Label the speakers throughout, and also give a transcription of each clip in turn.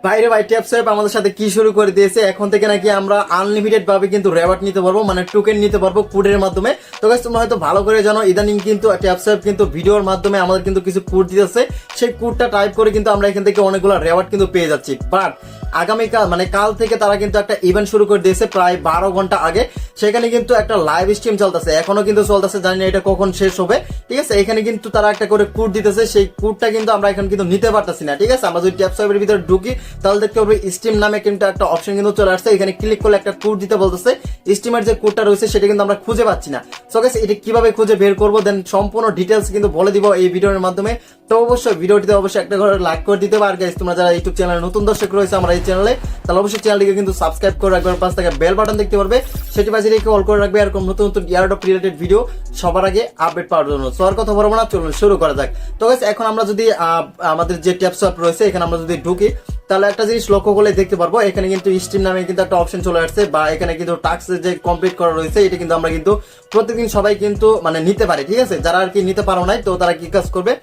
Speaker 1: বাইরে ভাই tap swipe আমাদের সাথে কি শুরু করে দিয়েছে, এখন থেকে নাকি আমরা আনলিমিটেড ভাবে কিন্তু রেওয়ার্ড নিতে পারবো, মানে টোকেন নিতে পারবো কোডের মাধ্যমে। তো গাইস তোমরা হয়তো ভালো করে জানো ইদানিং কিন্তু ট্যাপ সোয়াইপ কিন্তু ভিডিওর মাধ্যমে আমাদের কিন্তু কিছু কোড দিতেছে, সেই কোডটা টাইপ করে কিন্তু আমরা এখান থেকে অনেকগুলো রেওয়ার্ড কিন্তু পেয়ে যাচ্ছি। বাট আগামীকাল মানে কাল থেকে তারা কিন্তু একটা ইভেন্ট শুরু করে দিয়েছে প্রায় 12 ঘন্টা আগে। সেখানে কিন্তু একটা লাইভ স্ট্রিম চলতেছে, এখনো কিন্তু চলতেছে, জানি না এটা কখন শেষ হবে। ঠিক আছে, এখানে কিন্তু তারা একটা করে কোড দিতেছে, সেই কোডটা কিন্তু আমরা এখন কিন্তু নিতে পারতেছি না। ঠিক আছে, আমরা যদি ট্যাপ সোয়াইপের ভিতরে ঢুকি তাহলে দেখতে পাবো স্ট্রিম নামে কিন্তু একটা অপশন কিন্তু চলে আসছে, এখানে ক্লিক করলে একটা কোড দিতে বলতেছে। স্ট্রিমের যে কোডটা রয়েছে সেটা কিন্তু আমরা খুঁজে পাচ্ছি না। সো গাইস এটা কিভাবে খুঁজে বের করবো দেন সম্পূর্ণ ডিটেলস কিন্তু বলে দিব এই ভিডিওর মাধ্যমে। তো অবশ্যই ভিডিওটিতে অবশ্যই একটা করে লাইক করে দিতে পারবে। গাইস তোমরা যারা ইউটিউব চ্যানেলে নতুন দর্শক রয়েছে আমার এই চ্যানেলে, তাহলে অবশ্যই চ্যানেলটিকে কিন্তু সাবস্ক্রাইব করে রাখবে, পাশ থেকে বেল বাটন দেখতে পারবে, সেটি বাজিয়ে রেখে অল করে রাখবে এরকম নতুন নতুন এয়ারড্রপ রিলেটেড ভিডিও সবার আগে আপডেট পাওয়ার জন্য। সো আর কথা বলবো না, চলুন শুরু করা যাক। তো গাইস এখন আমরা যদি আমাদের যে ট্যাপ সোয়াইপ রয়েছে এখানে আমরা যদি ঢুকি তাহলে একটা জিনিস লক্ষ্য করলে দেখতে পারবো এখানে কিন্তু স্ট্রিম নামে কিন্তু একটা অপশন চলে আসছে, বা এখানে কিন্তু টাস্ক যে কমপ্লিট করা রয়েছে এটা কিন্তু আমরা কিন্তু প্রত্যেকদিন সবাই কিন্তু মানে নিতে পারি। ঠিক আছে, যারা আর কি নিতে পারো নাই তো তারা কি কাজ করবে,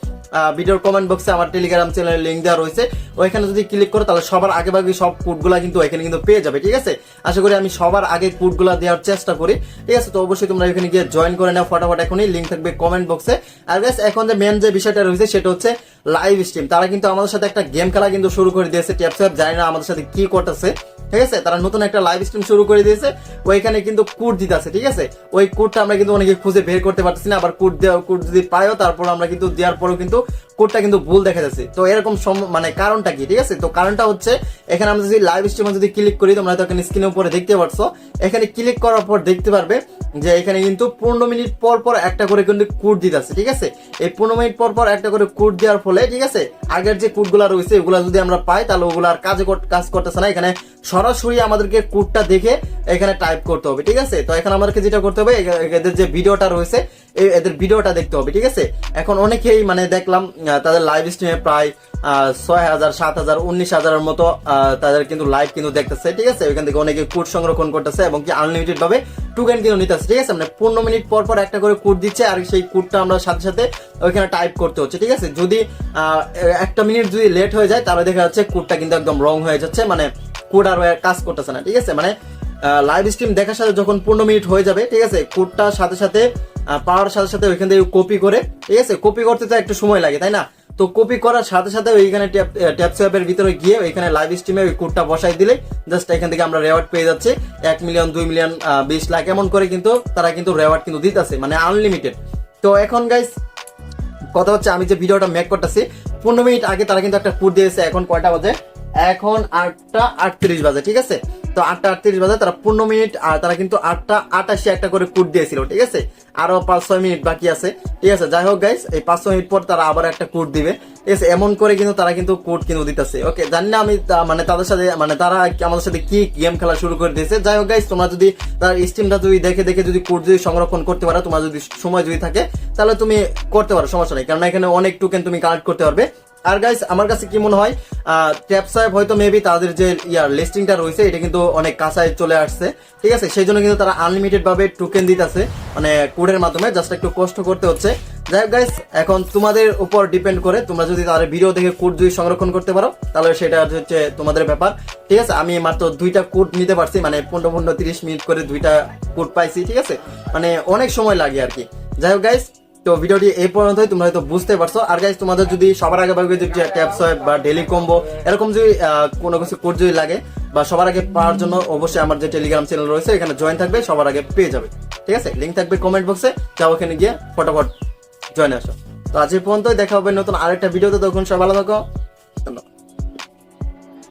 Speaker 1: ভিডিওর কমেন্ট বক্সে আমার টেলিগ্রাম চ্যানেলের লিঙ্ক দেওয়া রয়েছে, ওইখানে যদি ক্লিক করো তাহলে সবার আগে ভাগে সব কোডগুলা কিন্তু এখানে কিন্তু পেয়ে যাবে। ঠিক আছে, আশা করি আমি সবার আগে কোডগুলা দেওয়ার চেষ্টা করি। ঠিক আছে, তো অবশ্যই তোমরা এখানে গিয়ে জয়েন করে নাও ফটাফট, এখনই লিঙ্ক থাকবে কমেন্ট বক্সে। আর গাইস এখন যে মেন যে বিষয়টা রয়েছে সেটা হচ্ছে লাইভ স্ট্রিম। তারা কিন্তু আমাদের সাথে একটা গেম খেলা কিন্তু শুরু করে দিয়েছে ট্যাপ সোয়াইপ, জানি না আমাদের সাথে কি করতেছে। ঠিক আছে, তারা নতুন একটা লাইভ স্ট্রিম শুরু করে দিয়েছে, ওইখানে কিন্তু কোড দিতে আছে। ঠিক আছে, ওই কোডটা আমরা কিন্তু অনেকে খুঁজে বের করতে পারতেছি না, আবার কোড যদি পাইও তারপর আমরা কিন্তু দেওয়ার পরেও কিন্তু কোডটা কিন্তু ভুল দেখা যাচ্ছে। তো এরকম মানে কারণটা কি? ঠিক আছে, তো কারণটা হচ্ছে এখানে আমরা যদি লাইভ স্ট্রিমে যদি ক্লিক করি, তোমরা হয়তো এখানে স্ক্রিনের উপরে দেখতে পাচ্ছ, এখানে ক্লিক করার পর দেখতে পারবে যে এখানে কিন্তু 15 মিনিট পর পর একটা করে কিন্তু কোড দিতে আছে। ঠিক আছে, এই 15 মিনিট পর পর একটা করে কোড দেওয়ার ফলে ঠিক আছে আগের যে কোডগুলা রয়েছে ওগুলা যদি আমরা পাই তাহলে ওগুলো আর কাজ করতেছে না, এখানে সরাসরি আমাদেরকে কোডটা দেখে এখানে টাইপ করতে হবে। ঠিক আছে, তো এখন আমাদেরকে যেটা করতে হবে এদের যে ভিডিওটা রয়েছে এদের ভিডিওটা দেখতে হবে। ঠিক আছে, এখন অনেকেই মানে দেখলাম তাদের লাইভ স্ট্রিমে প্রায় 6,000 7,000 19,000 মতো তাদের কিন্তু লাইভ কিন্তু দেখতেছে। ঠিক আছে, ওইখান থেকে অনেকে কোড সংরক্ষণ করতেছে এবং কি আনলিমিটেড ভাবে টোকেন কিন্তু নিতেছে। ঠিক আছে, মানে 15 মিনিট পর পর একটা করে কোড দিচ্ছে, আর সেই কোডটা আমরা সাথে সাথে ওইখানে টাইপ করতে হচ্ছে। ঠিক আছে, যদি 1 মিনিট যদি লেট হয়ে যায় তাহলে দেখা যাচ্ছে কোডটা কিন্তু একদম রং হয়ে যাচ্ছে, মানে কোড আর কাজ করতেছে না। ঠিক আছে, মানে লাইভ স্ট্রিম দেখার সাথে যখন 15 মিনিট হয়ে যাবে, ঠিক আছে, কোডটা সাথে সাথে পাওয়ার সাথে সাথে ওইখান থেকে কপি করে, ঠিক আছে, কপি করতে তো একটু সময় লাগে তাই না, তো কপি করার সাথে সাথে ওইখানে ট্যাপ সোয়াইপের ভিতরে গিয়ে ওইখানে লাইভ স্ট্রিমে ওই কোডটা বসাই দিলে জাস্ট এখান থেকে আমরা রেওয়ার্ড পেয়ে যাচ্ছে 1 মিলিয়ন 2 মিলিয়ন 20 লাখ এমন করে কিন্তু তারা কিন্তু রেওয়ার্ড কিন্তু দিতেছে, মানে আনলিমিটেড। তো এখন গাইস কথা হচ্ছে আমি যে ভিডিওটা মেক করতেছি 15 মিনিট আগে তারা কিন্তু একটা কোড দিয়েছে, এখন কয়টা বাজে, এখন 8টা 38 বাজে। ঠিক আছে, তো 8টা 38 বাজে তারা 15 মিনিট আর তারা কিন্তু 8টা 88 একটা করে কোড দিয়েছিল। ঠিক আছে, আরো 5-6 মিনিট বাকি আছে। ঠিক আছে, যাই হোক গাইস এই 5-6 মিনিট পর তারা আবার একটা কোড দিবে। ঠিক আছে, এমন করে কিন্তু তারা কিন্তু কোড কিন্তু দিতেছে। ওকে, জানি না আমি মানে তাদের সাথে মানে তারা আমাদের সাথে কি গেম খেলা শুরু করে দিয়েছে। যাই হোক গাইস তোমরা যদি তার স্ট্রিমটা যদি দেখে যদি কোড যদি সংরক্ষণ করতে পারো, তোমার যদি সময় যদি থাকে তাহলে তুমি করতে পারো, সমস্যা নেই, কারণ এখানে অনেক টোকেন তুমি কালেক্ট করতে পারবে। আর গাইস আমার কাছে কি মনে হয় ট্যাপ সোয়াইপ হয়তো মেবি তাদের যে লিস্টিংটা রয়েছে এটা কিন্তু অনেক কাছায় চলে আসছে। ঠিক আছে, সেই জন্য কিন্তু তারা আনলিমিটেড ভাবে টোকেন দিতেছে, মানে কোডের মাধ্যমে, জাস্ট একটু কষ্ট করতে হচ্ছে। যাই হোক গাইস এখন তোমাদের উপর ডিপেন্ড করে, তোমরা যদি তাদের ভিডিও দেখে কোড যদি সংরক্ষণ করতে পারো তাহলে সেটা হচ্ছে তোমাদের ব্যাপার। ঠিক আছে, আমি মাত্র 2টা কোড নিতে পারছি, মানে 15-30 মিনিট করে 2টা কোড পাইছি। ঠিক আছে, মানে অনেক সময় লাগে আর কি। যাই হোক গাইস তো ভিডিওটি এই পর্যন্তই, তোমরা হয়তো বুঝতে পারছো। আর গাইস তোমাদের যদি সবার আগে ভাবে যদি ট্যাপ সোয়াইপ বা ডেলি কম্বো এরকম যদি কোনো কিছু কোড যদি লাগে বা সবার আগে পাওয়ার জন্য অবশ্যই আমার যে টেলিগ্রাম চ্যানেল রয়েছে এখানে জয়েন থাকবে, সবার আগে পেয়ে যাবে। ঠিক আছে, লিঙ্ক থাকবে কমেন্ট বক্সে, যাও ওখানে গিয়ে ফটাফট জয়েন আসো। তো আজ এই পর্যন্তই, দেখা হবে নতুন আরেকটা ভিডিওতে, তখন সবাই ভালো থাকো।